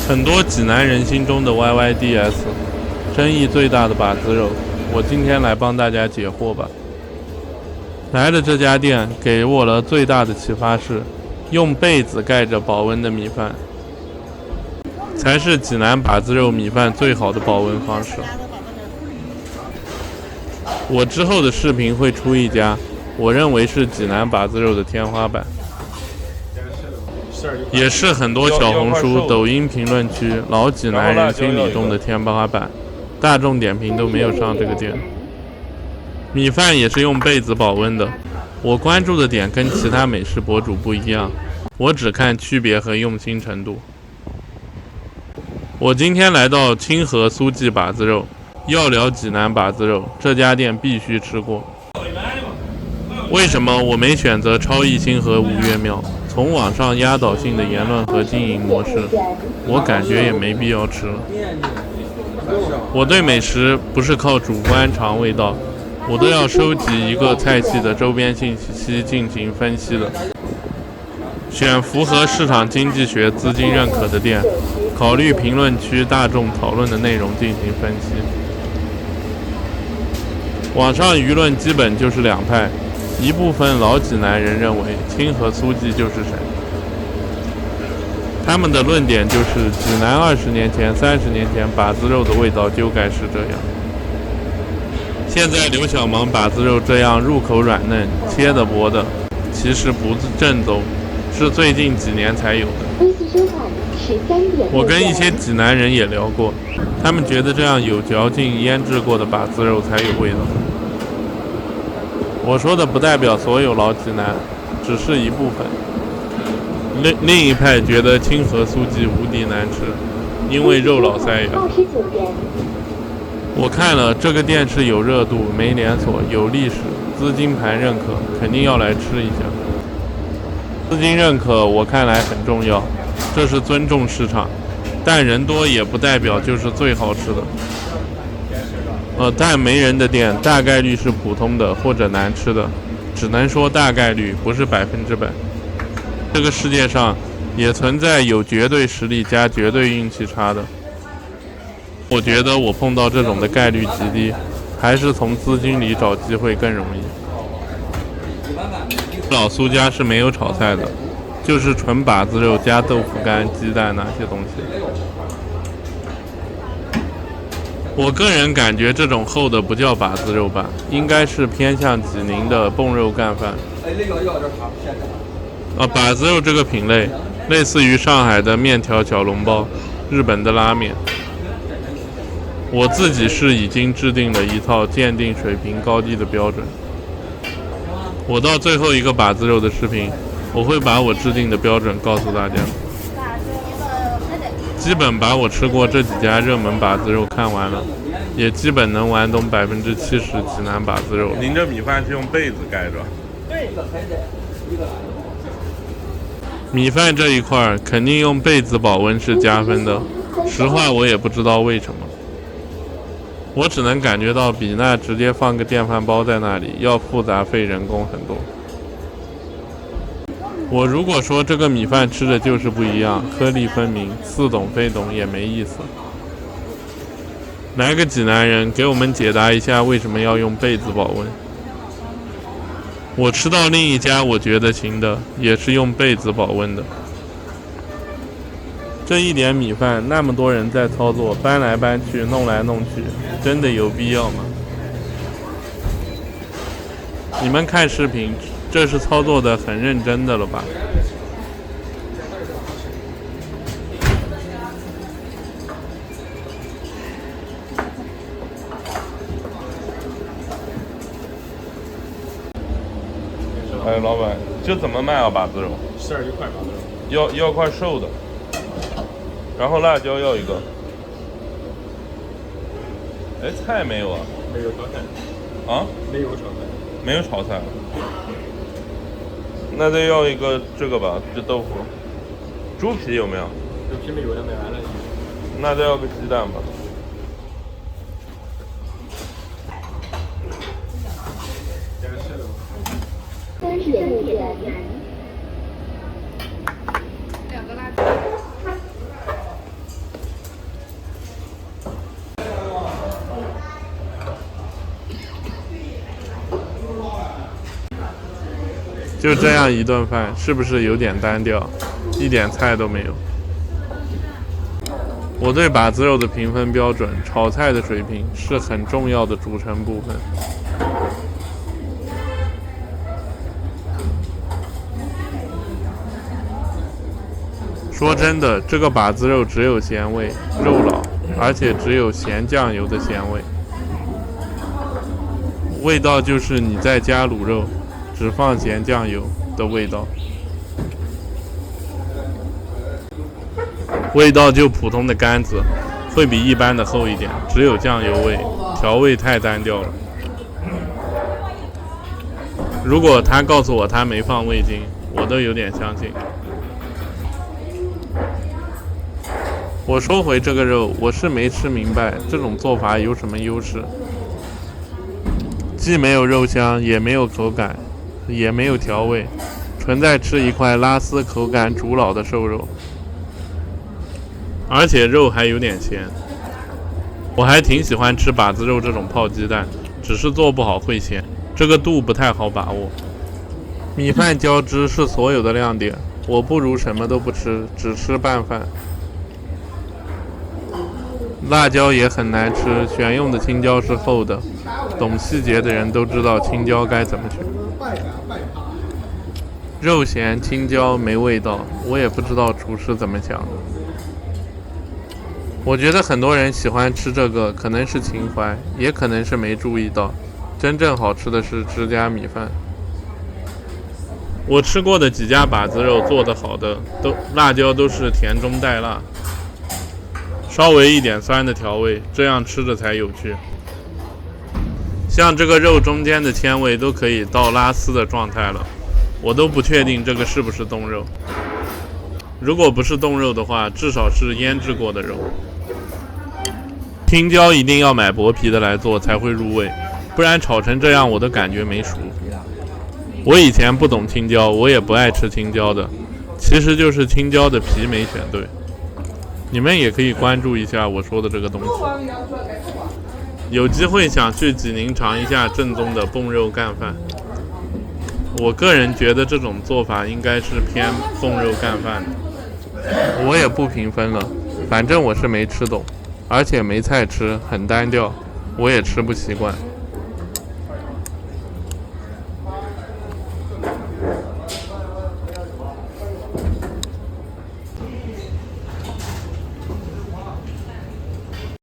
很多济南人心中的 YYDS， 争议最大的把子肉，我今天来帮大家解惑吧。来的这家店给我了最大的启发是，用被子盖着保温的米饭，才是济南把子肉米饭最好的保温方式。我之后的视频会出一家，我认为是济南把子肉的天花板，也是很多小红书、抖音评论区老济南人心里中的天花板。大众点评都没有上这个店。米饭也是用被子保温的。我关注的点跟其他美食博主不一样，我只看区别和用心程度。我今天来到清河苏记把子肉，要聊济南把子肉，这家店必须吃过。为什么我没选择超一星和五岳庙？从网上压倒性的言论和经营模式，我感觉也没必要吃了。我对美食不是靠主观尝味道，我都要收集一个菜系的周边信息进行分析的。选符合市场经济学资金认可的店，考虑评论区大众讨论的内容进行分析。网上舆论基本就是两派，一部分老济南人认为清河苏记就是神，他们的论点就是济南20年前、30年前把子肉的味道就该是这样。现在刘小芒把子肉这样入口软嫩、切的薄的，其实不正宗，是最近几年才有的。我跟一些济南人也聊过，他们觉得这样有嚼劲、腌制过的把子肉才有味道。我说的不代表所有老济南，只是一部分。另一派觉得清河苏记无敌难吃，因为肉老塞牙。我看了这个店是有热度、没连锁、有历史、资金盘认可，肯定要来吃一下。资金认可我看来很重要，这是尊重市场，但人多也不代表就是最好吃的。但没人的店大概率是普通的或者难吃的，只能说大概率，不是100%。这个世界上也存在有绝对实力加绝对运气差的。我觉得我碰到这种的概率极低，还是从资金里找机会更容易。老苏家是没有炒菜的，就是纯把子肉加豆腐干、鸡蛋那些东西。我个人感觉这种厚的不叫把子肉吧，应该是偏向济宁的泵肉干饭。把子肉这个品类类似于上海的面条小笼包、日本的拉面。我自己是已经制定了一套鉴定水平高低的标准。我到最后一个把子肉的视频，我会把我制定的标准告诉大家。基本把我吃过这几家热门把子肉看完了，也基本能玩懂70%济南把子肉。您这米饭是用被子盖着？米饭这一块肯定用被子保温是加分的，实话我也不知道为什么，我只能感觉到比那直接放个电饭煲在那里要复杂费人工很多。我如果说这个米饭吃的就是不一样，颗粒分明，似懂非懂也没意思。来个济南人给我们解答一下为什么要用被子保温。我吃到另一家我觉得行的，也是用被子保温的。这一点米饭那么多人在操作，搬来搬去，弄来弄去，真的有必要吗？你们看视频，这是操作的很认真的了吧？哎，老板，这怎么卖啊？把子肉41块把子肉，要块瘦的，然后辣椒要一个。哎，菜没有啊？没有炒菜。啊？没有炒菜。没有炒菜。那再要一个这个吧，这豆腐。猪皮有没有？猪皮没有的，买完了。那再要个鸡蛋吧。2个辣椒。就这样一顿饭，是不是有点单调，一点菜都没有？我对把子肉的评分标准，炒菜的水平是很重要的组成部分。说真的，这个把子肉只有咸味，肉老，而且只有咸酱油的咸味，味道就是你在家卤肉，只放咸酱油的味道。味道就普通的杆子，会比一般的厚一点，只有酱油味，调味太单调了。如果他告诉我他没放味精，我都有点相信。我说回这个肉，我是没吃明白这种做法有什么优势，既没有肉香，也没有口感，也没有调味，纯在吃一块拉丝口感煮老的瘦肉，而且肉还有点咸。我还挺喜欢吃把子肉这种泡鸡蛋，只是做不好会咸，这个度不太好把握。米饭交织是所有的亮点，我不如什么都不吃，只吃拌饭。辣椒也很难吃，选用的青椒是厚的，懂细节的人都知道青椒该怎么选。肉咸青椒没味道，我也不知道厨师怎么想的。我觉得很多人喜欢吃这个，可能是情怀，也可能是没注意到，真正好吃的是自家米饭。我吃过的几家把子肉做得好的，辣椒都是甜中带辣，稍微一点酸的调味，这样吃着才有趣。像这个肉中间的纤维都可以到拉丝的状态了，我都不确定这个是不是冻肉。如果不是冻肉的话，至少是腌制过的肉。青椒一定要买薄皮的来做才会入味，不然炒成这样我都感觉没熟。我以前不懂青椒，我也不爱吃青椒的，其实就是青椒的皮没选对。你们也可以关注一下我说的这个东西。有机会想去济宁尝一下正宗的蹦肉干饭。我个人觉得这种做法应该是偏蹦肉干饭的。我也不评分了，反正我是没吃懂，而且没菜吃，很单调，我也吃不习惯。